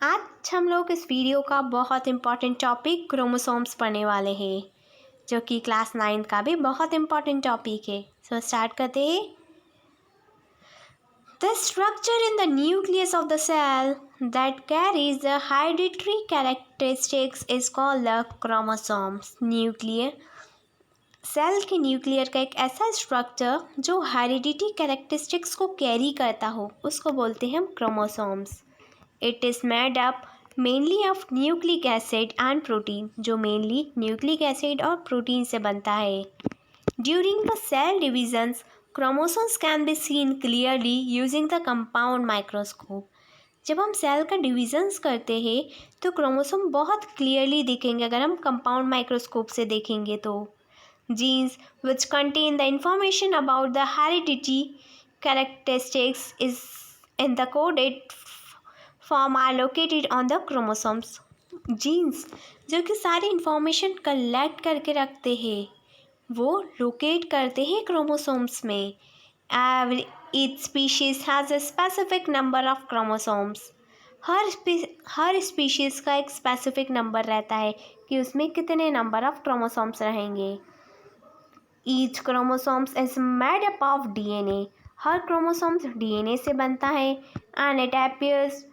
आज हम लोग इस वीडियो का बहुत इम्पॉर्टेंट टॉपिक क्रोमोसोम्स पढ़ने वाले हैं, जो कि क्लास 9 का भी बहुत इम्पॉर्टेंट टॉपिक है। सो स्टार्ट करते हैं। The structure in the nucleus of the cell that carries the hereditary characteristics is called the chromosomes. Nuclear cell के न्यूक्लियर का एक ऐसा स्ट्रक्चर जो हेरिडिटी कैरेक्टरिस्टिक्स को कैरी करता हो, उसको बोलते हैं हम chromosomes. It is made up mainly of nucleic acid and protein, जो मेनली न्यूक्लिक एसिड और प्रोटीन से बनता है। During the cell divisions chromosomes can be seen clearly using the compound microscope. जब हम सेल का डिविजन्स करते हैं तो क्रोमोसोम बहुत क्लियरली दिखेंगे अगर हम कंपाउंड माइक्रोस्कोप से देखेंगे तो। Genes which contain the information about the heredity characteristics is in the coded form are located on the chromosomes. Genes जो कि सारी इंफॉर्मेशन कलेक्ट करके रखते हैं वो लोकेट करते हैं क्रोमोसोम्स में। Each species has a specific number of chromosomes. हर स्पीशीज़ का एक स्पेसिफिक नंबर रहता है कि उसमें कितने नंबर ऑफ क्रोमोसोम्स रहेंगे। Each chromosomes is made up of DNA। हर क्रोमोसोम्स DNA से बनता है। And it appears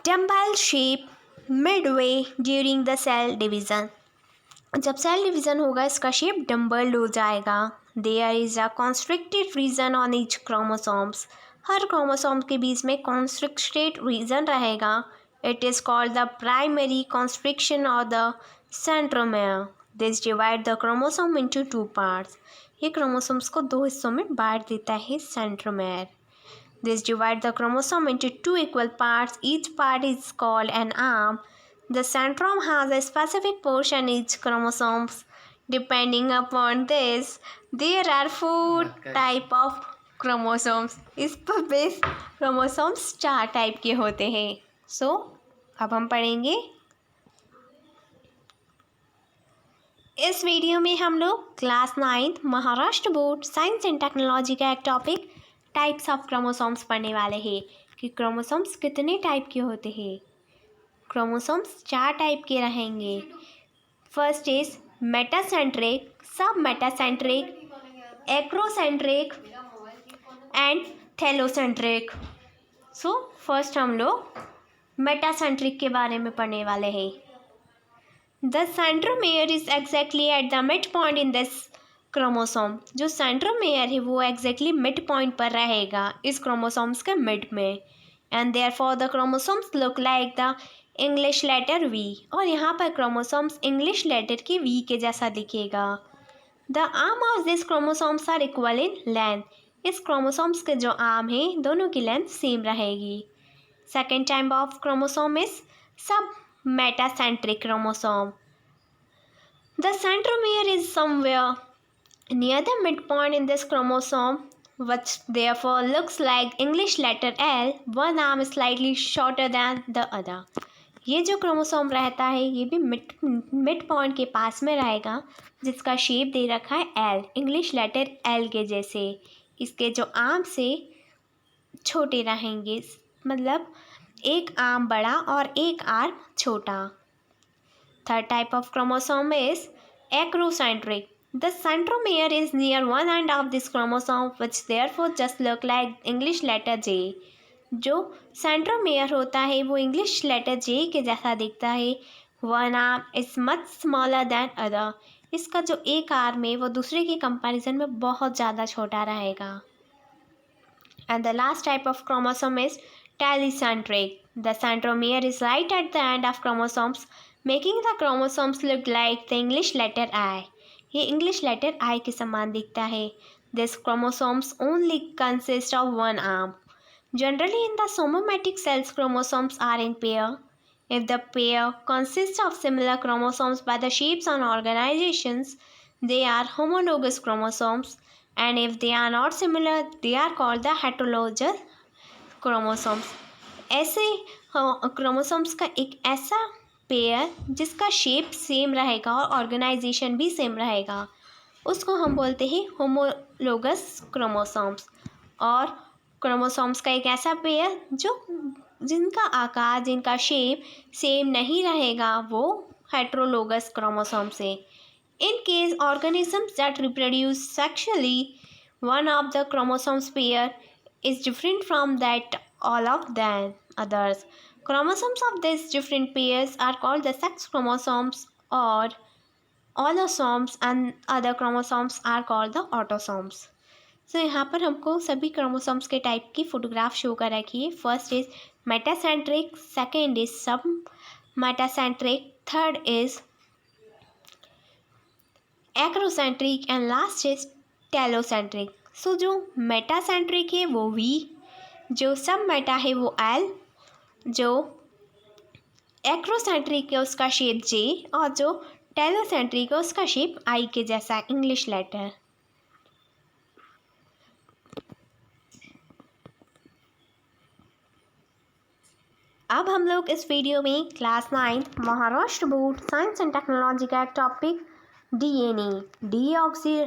dumbbell shape midway during the cell division. जब सेल डिवीज़न होगा इसका शेप डम्बल हो जाएगा। There is a constricted region on each chromosomes. हर क्रोमोसोम के बीच में कॉन्स्ट्रिक्टेड रीजन रहेगा। It is called the primary constriction और the centromere. This divide the chromosome into 2 parts. ये क्रोमोसोम्स को 2 हिस्सों में बांट देता है centromere. This divide the chromosome into 2 equal parts. Each part is called an arm. The centrome has a specific portion each chromosomes. Depending upon this, there are 4 type of chromosomes. इस पर base chromosomes 4 type के होते हैं। सो अब हम पढ़ेंगे। इस video में हम लोग class 9 Maharashtra board science and technology का एक टॉपिक टाइप्स ऑफ क्रोमोसोम्स पढ़ने वाले हैं कि क्रोमोसोम्स कितने टाइप के होते हैं। क्रोमोसोम्स 4 टाइप के रहेंगे। First is metacentric, submetacentric, acrocentric and telocentric. So first हम लोग मेटासेंट्रिक के बारे में पढ़ने वाले हैं। The centromere is exactly at the mid point in this chromosome. जो सेंट्रोमेयर है वो एग्जैक्टली मिड पॉइंट पर रहेगा इस क्रोमोसोम्स के मिड में। And therefore the chromosomes look like the English letter V. और यहाँ पर क्रोमोसोम्स इंग्लिश लेटर के वी के जैसा दिखेगा। The arm of this chromosomes are equal in length. इस क्रोमोसोम्स के जो आर्म हैं दोनों की लेंथ सेम रहेगी। Second type of chromosome is submetacentric chromosome. The centromere is somewhere near the midpoint in this chromosome, which therefore looks like English letter L. One arm is slightly shorter than the other. ये जो chromosome रहता है ये भी mid point के पास में रहेगा, जिसका शेप दे रखा है L, इंग्लिश लेटर L के जैसे। इसके जो आर्म से छोटे रहेंगे, मतलब एक आर्म बड़ा और एक आर्म छोटा। Third type of chromosome is acrocentric. The centromere is near one end of this chromosome, which therefore just look like English letter J. जो सेंट्रोमेयर होता है वो इंग्लिश लेटर J के जैसा दिखता है। One arm is much smaller than other. इसका जो एक आर्म है वो दूसरे के कंपैरिजन में बहुत ज़्यादा छोटा रहेगा। And the last type of chromosome is tetracentric. The centromere is right at the end of chromosomes, making the chromosomes look like the English letter I. ये इंग्लिश लेटर आई के समान दिखता है। This chromosomes only consist of one arm. Generally in the somatic cells chromosomes are in pair. If the pair consist of similar chromosomes by the shapes and organisations they are homologous chromosomes, and if they are not similar they are called the heterologous chromosomes. ऐसे chromosomes का एक ऐसा pair जिसका shape same रहेगा और organisation भी same रहेगा उसको हम बोलते हैं होमोलोगस क्रोमोसोम्स। और क्रोमोसोम्स का एक ऐसा पेयर जो जिनका आकार, जिनका शेप सेम नहीं रहेगा, वो हेट्रोलोगस क्रोमोसोम से। In case organisms that reproduce sexually, one of the chromosomes pair is different from that all of the others. Chromosomes of these different pairs are called the sex chromosomes or allosomes, and other chromosomes are called the autosomes. So यहाँ पर हमको सभी chromosomes के type की photograph show कर रखी है। First is metacentric, second is submetacentric, third is acrocentric and last is telocentric. So जो मेटासेंट्रिक है वो वी, जो सब मेटा है वो एल, जो एक्रोसेंट्रिक है उसका शेप जे, और जो टेलोसेंट्रिक है उसका शेप आई के जैसा इंग्लिश लेटर। अब हम लोग इस वीडियो में class 9 Maharashtra board science and technology का एक topic DNA, deoxy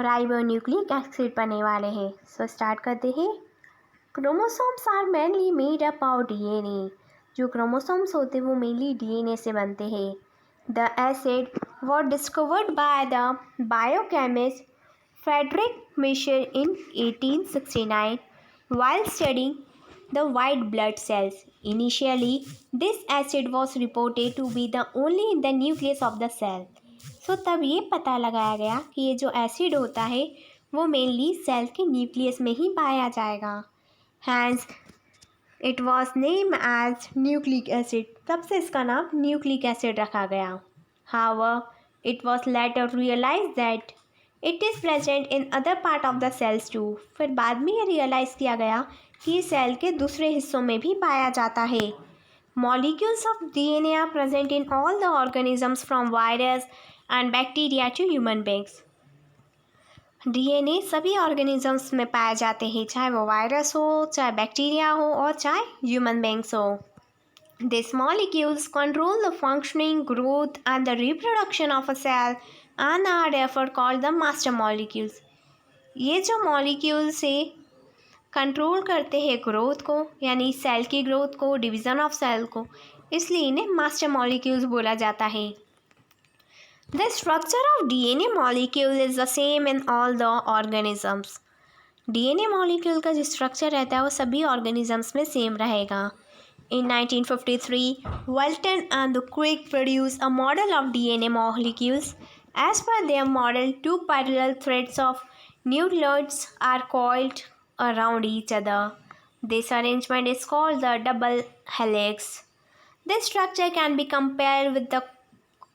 ribonucleic acid पढ़ने वाले हैं। सो स्टार्ट करते हैं। Chromosomes are mainly made up of DNA. जो क्रोमोसोम्स होते हैं वो मेनली डीएनए से बनते हैं। The acid was discovered by the biochemist Friedrich Miescher in 1869 while studying the white blood cells. Initially, this acid was reported to be the only in the nucleus of the cell. So तब ये पता लगाया गया कि ये जो acid होता है वो मेनली सेल के न्यूक्लियस में ही पाया जाएगा। Hence, it was named as nucleic acid. तब से इसका नाम न्यूक्लिक एसिड रखा गया। However, it was later realized that it is present in other part of the cells too. फिर बाद में ये रियलाइज़ किया गया कि सेल के दूसरे हिस्सों में भी पाया जाता है। Molecules of DNA are present in all the organisms from virus and bacteria to human beings. DNA सभी ऑर्गेनिजम्स में पाए जाते हैं, चाहे वो वायरस हो, चाहे बैक्टीरिया हो और चाहे ह्यूमन बींग्स हो। These molecules control the functioning, growth and the reproduction of a cell and are therefore called the master molecules. ये जो मॉलिक्यूल्स है कंट्रोल करते हैं ग्रोथ को, यानी सेल की ग्रोथ को, डिवीज़न ऑफ सेल को, इसलिए इन्हें मास्टर मॉलिक्यूल्स बोला जाता है। The structure of DNA molecule is the same in all the organisms. DNA molecule का जो स्ट्रक्चर रहता है वो सभी ऑर्गेनिजम्स में सेम रहेगा। In 1953, Walton and Crick produced a model of DNA molecules. As per their model, two parallel threads of nucleotides are coiled around each other. This arrangement is called the double helix. This structure can be compared with the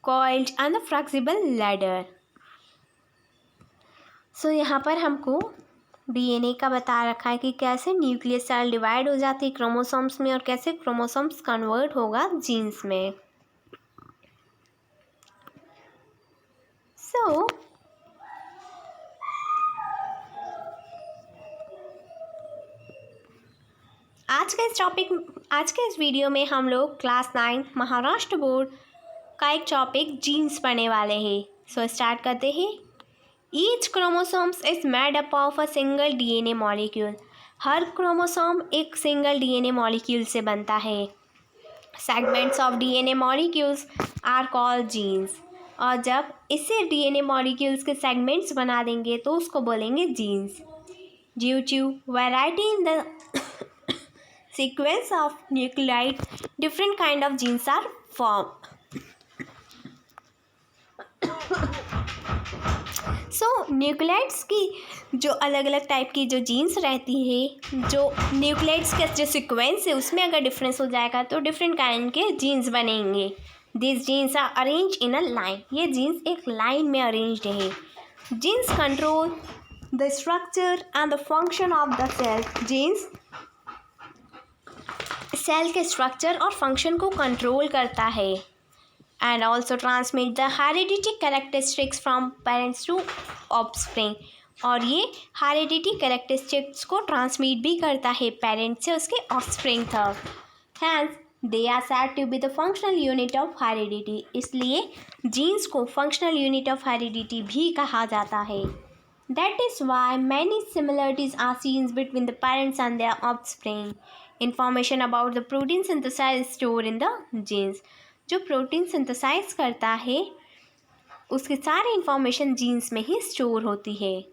coiled and the flexible ladder. So यहाँ पर हमको DNA का बता रखा है कि कैसे nucleus cell divide हो जाती है क्रोमोसोम्स में और कैसे क्रोमोसोम्स कन्वर्ट होगा जीन्स में। सो आज के इस वीडियो में हम लोग क्लास 9 महाराष्ट्र बोर्ड का एक टॉपिक जीन्स पढ़ने वाले हैं। सो स्टार्ट करते हैं। Each chromosomes is made up of a single DNA molecule. Her chromosome एक सिंगल डीएनए मॉलिक्यूल से बनता है। Segments of DNA molecules are called genes. और जब इसे डीएनए मॉलिक्यूल्स के सेगमेंट्स बना देंगे तो उसको बोलेंगे jeans. Due to variety in the sequence of nucleotides, different kind of genes are formed. So nuclides की जो अलग अलग टाइप की जो जीन्स रहती है, जो न्यूक्लियाइड्स का जो सीक्वेंस है उसमें अगर डिफरेंस हो जाएगा तो डिफरेंट काइंड के जीन्स बनेंगे। This genes are arrange in a line. ये जीन्स एक लाइन में अरेंज्ड है। Genes control the structure and the function of the cell. Genes cell के स्ट्रक्चर और फंक्शन को कंट्रोल करता है। And also transmit the hereditary characteristics from parents to offspring. और ये hereditary characteristics को transmit भी करता है parent से उसके offspring तक। Hence, they are said to be the functional unit of heredity. इसलिए genes को functional unit of heredity भी कहा जाता है। That is why many similarities are seen between the parents and their offspring. Information about the protein synthesize store in the genes. जो protein synthesize करता है उसकी सारी इंफॉर्मेशन जीन्स में ही स्टोर होती है।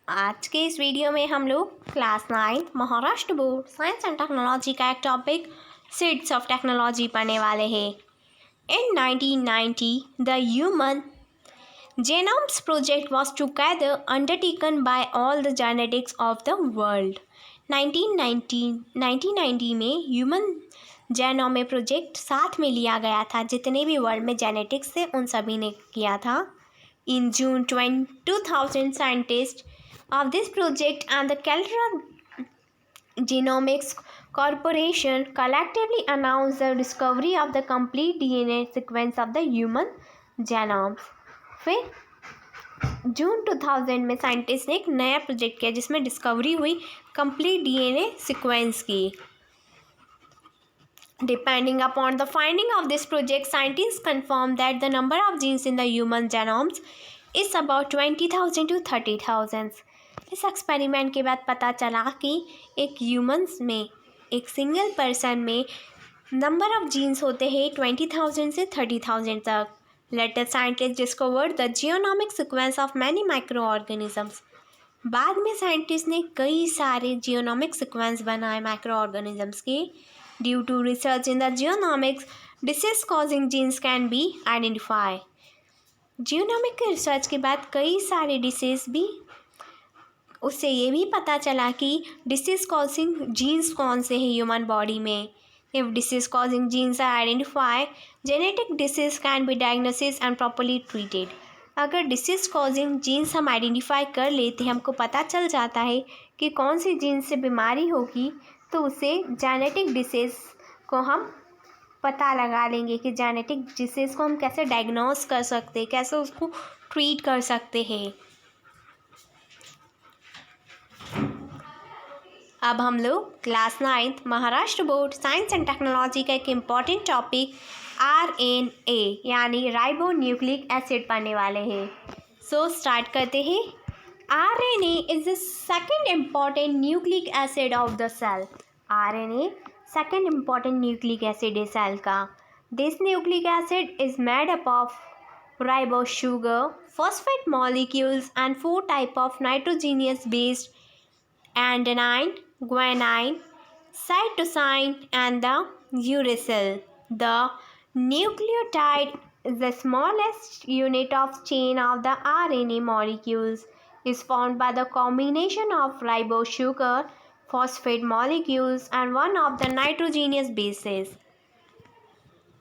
आज के इस वीडियो में हम लोग class 9 Maharashtra board science and technology का एक टॉपिक सीड्स ऑफ टेक्नोलॉजी पढ़ने वाले हैं। इन 1990 the human Genomes project was together undertaken by all the genetics of the world. 1990 में ह्यूमन जेनोम प्रोजेक्ट साथ में लिया गया था। जितने भी वर्ल्ड में जेनेटिक्स थे उन सभी ने किया था। In June 2000 scientist of this project and the कैल्ट्रा Genomics Corporation collectively announced the discovery of the complete DNA sequence of the human genomes. फिर जून 2000 में साइंटिस्ट ने एक नया प्रोजेक्ट किया जिसमें डिस्कवरी हुई कंप्लीट डीएनए सीक्वेंस की। Depending upon the finding of this project scientist confirm that the number of genes in the human genomes is about 20,000 to 30,000। इस एक्सपेरिमेंट के बाद पता चला कि एक ह्यूमन्स में एक सिंगल पर्सन में नंबर ऑफ जीन्स होते हैं 20,000 से 30,000 तक। Later scientists discovered the genomic sequence of many microorganisms. बाद में साइंटिस्ट ने कई सारे जियोनॉमिक सीक्वेंस बनाए माइक्रो ऑर्गेनिजम्स के। Due to research in the genomics disease causing genes can be identify. Genomic के रिसर्च के बाद कई सारे डिसीज भी उससे ये भी पता चला कि डिसीज कॉजिंग जीन्स कौन से हैं ह्यूमन बॉडी में। If disease-causing genes are identified, genetic disease can be diagnosed and properly treated. अगर disease-causing genes हम आइडेंटिफाई कर लेते हैं, हमको पता चल जाता है कि कौन सी जीन से बीमारी होगी, तो उसे जेनेटिक डिसीज़ को हम पता लगा लेंगे कि जेनेटिक डिसीज़ को हम कैसे डायग्नोस कर सकते हैं, कैसे उसको ट्रीट कर सकते हैं। अब हम लोग class 9 Maharashtra board science and technology का एक इम्पॉर्टेंट टॉपिक RNA यानी राइबो न्यूक्लिक एसिड पढ़ने वाले हैं। सो स्टार्ट करते हैं। RNA is the second important nucleic acid of the cell. RNA second important nucleic acid है सेल का। This nucleic acid is made up of ribo sugar, phosphate molecules and 4 type of nitrogenous based adenine, guanine, cytosine, and the uracil. The nucleotide is the smallest unit of chain of the RNA molecules. Is formed by the combination of ribose sugar, phosphate molecules, and one of the nitrogenous bases.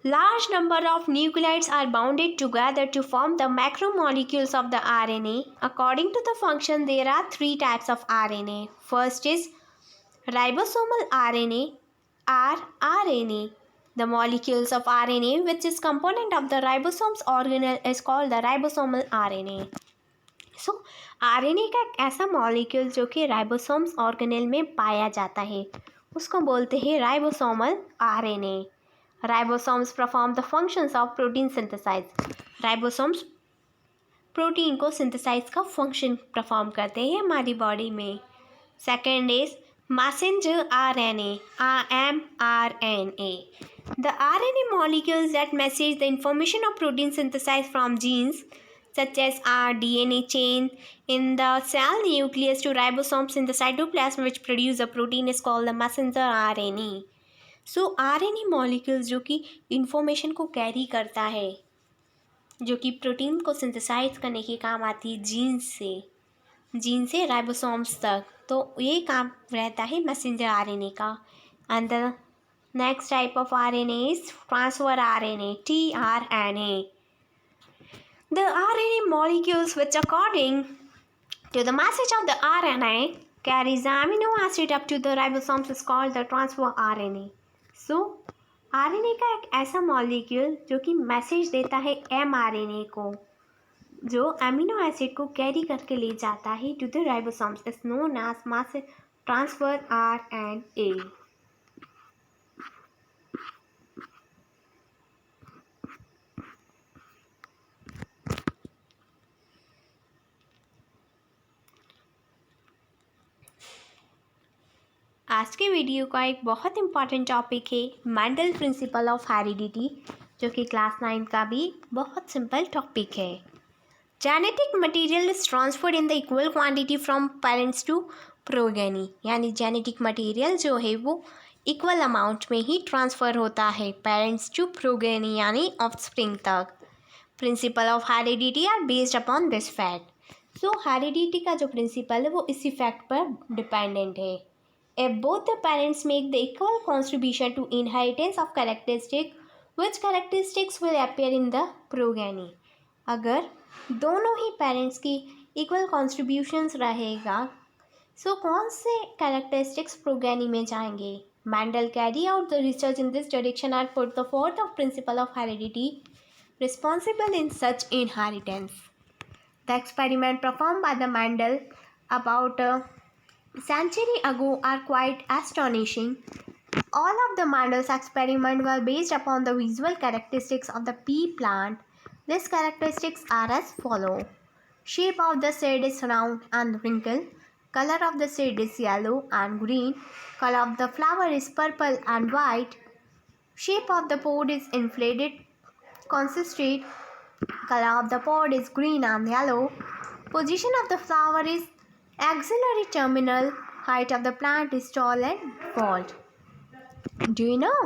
Large number of nucleides are bounded together to form the macromolecules of the RNA. According to the function, there are 3 types of RNA. First is ribosomal RNA, rRNA. The molecules of RNA, which is component of the ribosomes organelle, is called the ribosomal RNA. So, RNA का एक ऐसा molecule जो कि ribosomes organelle में पाया जाता है उसको बोलते हैं ribosomal RNA. Ribosomes perform the functions of protein synthesis. Ribosomes protein को सिंथेसाइज का फंक्शन परफॉर्म करते हैं हमारी बॉडी में। Second is messenger RNA, mRNA. The RNA molecules that message the information of protein synthesis from genes such as our DNA chain in the cell nucleus to ribosomes in the cytoplasm which produce a protein is called the messenger RNA. So RNA molecules जो कि information को carry करता है, जो कि protein को synthesise करने के काम आती है जीन से राइबोसोम्स तक, तो ये काम रहता है मैसेंजर RNA का। And the next type of RNA is transfer RNA, tRNA. The RNA molecules which according to the message of the RNA carries the amino acid up to the ribosomes is called the transfer RNA. So RNA का एक ऐसा molecule जो कि message देता है mRNA को, जो amino acid को कैरी करके ले जाता है to the ribosomes is known as mass transfer RNA. आज के वीडियो का एक बहुत इंपॉर्टेंट टॉपिक है मेंडल प्रिंसिपल ऑफ हेरिडिटी, जो कि क्लास 9 का भी बहुत सिंपल टॉपिक है। Genetic material is transferred in the equal quantity from parents to progeny, यानी जेनेटिक मटेरियल जो है वो इक्वल अमाउंट में ही ट्रांसफ़र होता है पेरेंट्स टू प्रोगेनी यानी ऑफस्प्रिंग तक। Principle of heredity are based upon this fact. So heredity का जो प्रिंसिपल है वो इसी फैक्ट पर डिपेंडेंट है। If both the parents make the equal contribution to inheritance of characteristic, which characteristics will appear in the progeny? अगर दोनों ही parents की इक्वल कॉन्ट्रीब्यूशंस रहेगा, सो कौन से कैरेक्टरिस्टिक्स प्रोगेनी में जाएंगे? Mendel carry out the research in this direction and put the forth of principle of heredity responsible in such inheritance. The experiment performed by the Mendel about a century ago are quite astonishing. All of the Mendel's experiments were based upon the visual characteristics of the pea plant. These characteristics are as follow. Shape of the seed is round and wrinkled. Color of the seed is yellow and green. Color of the flower is purple and white. Shape of the pod is inflated, concentrate. Color of the pod is green and yellow. Position of the flower is axillary terminal. Height of the plant is tall and bald. Do you know?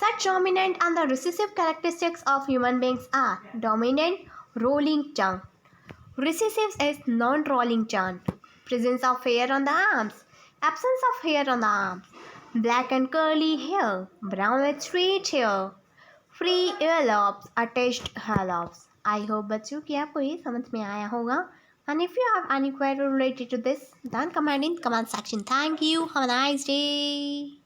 Such dominant and the recessive characteristics of human beings are dominant rolling tongue. Recessive is non-rolling tongue. Presence of hair on the arms. Absence of hair on the arms. Black and curly hair. Brown with straight hair. Free earlobes. Attached hairlobes. I hope बच्चों कि आपको ये समझ में आया होगा. And if you have any query related to this, then comment in comment section. Thank you. Have a nice day.